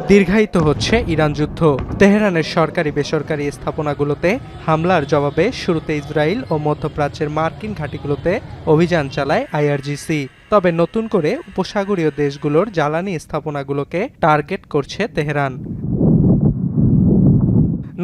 দীর্ঘায়িত হচ্ছে ইরান যুদ্ধ। তেহরানের সরকারি বেসরকারি স্থাপনাগুলোতে হামলার জবাবে শুরুতে ইসরায়েল ও মধ্যপ্রাচ্যের মার্কিন ঘাঁটিগুলোতে অভিযান চালায় আইআরজিসি। তবে নতুন করে উপসাগরীয় দেশগুলোর জ্বালানি স্থাপনাগুলোকে টার্গেট করছে তেহরান।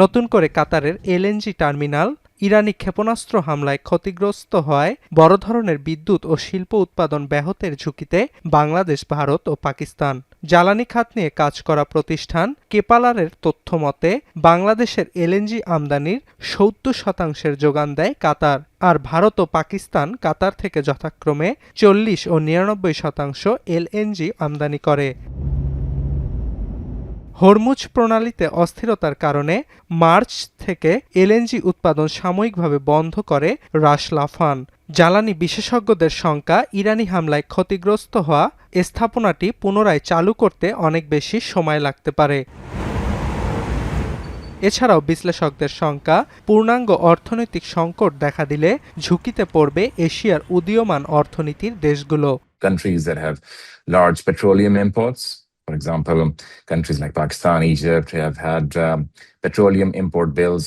নতুন করে কাতারের এলএনজি টার্মিনাল ইরানি ক্ষেপণাস্ত্র হামলায় ক্ষতিগ্রস্ত হওয়ায় বড় ধরনের বিদ্যুৎ ও শিল্প উৎপাদন ব্যাহতের ঝুঁকিতে বাংলাদেশ, ভারত ও পাকিস্তান। জ্বালানি খাত নিয়ে কাজ করা প্রতিষ্ঠান কেপালারের তথ্য মতে বাংলাদেশের এলএনজি আমদানির ৭০% যোগান দেয় কাতার, আর ভারত ও পাকিস্তান কাতার থেকে যথাক্রমে ৪০ ও ৯৯% এলএনজি আমদানি করে। হরমুজ প্রণালীতে অস্থিরতার কারণে মার্চ থেকে এলএনজি উৎপাদন সাময়িকভাবে বন্ধ করে রাস লাফান। জ্বালানি বিশেষজ্ঞদের শঙ্কা, ইরানি হামলায় ক্ষতিগ্রস্ত হওয়া স্থাপনাটি পুনরায় চালু করতে অনেক বেশি সময় লাগতে পারে। এছাড়াও বিশ্লেষকদের শঙ্কা, পূর্ণাঙ্গ অর্থনৈতিক সংকট দেখা দিলে ঝুঁকিতে পড়বে এশিয়ার উদীয়মান অর্থনীতির দেশগুলো। Countries that have large petroleum imports, for example, countries like Pakistan, Egypt have had petroleum import bills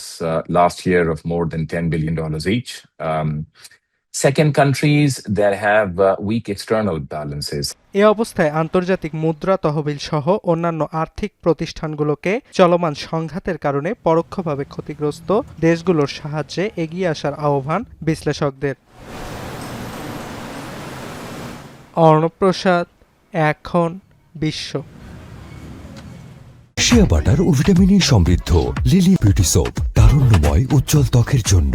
last year of more than $10 billion each. Second, countries that have weak external balances. এ অবস্থায় আন্তর্জাতিক মুদ্রা তহবিল সহ অন্যান্য আর্থিক প্রতিষ্ঠানগুলোকে চলমান সংঘাতের কারণে পরোক্ষভাবে ক্ষতিগ্রস্ত দেশগুলোর সাহায্যে এগিয়ে আসার আহ্বান বিশ্লেষকদের। অর্ণব প্রসাদ, এখন বিশ্ব। শিয়া বাটার ও ভিটামিন ই সমৃদ্ধ লিলি বিউটি সোপ, তারুণ্যময় উজ্জ্বল ত্বকের জন্য।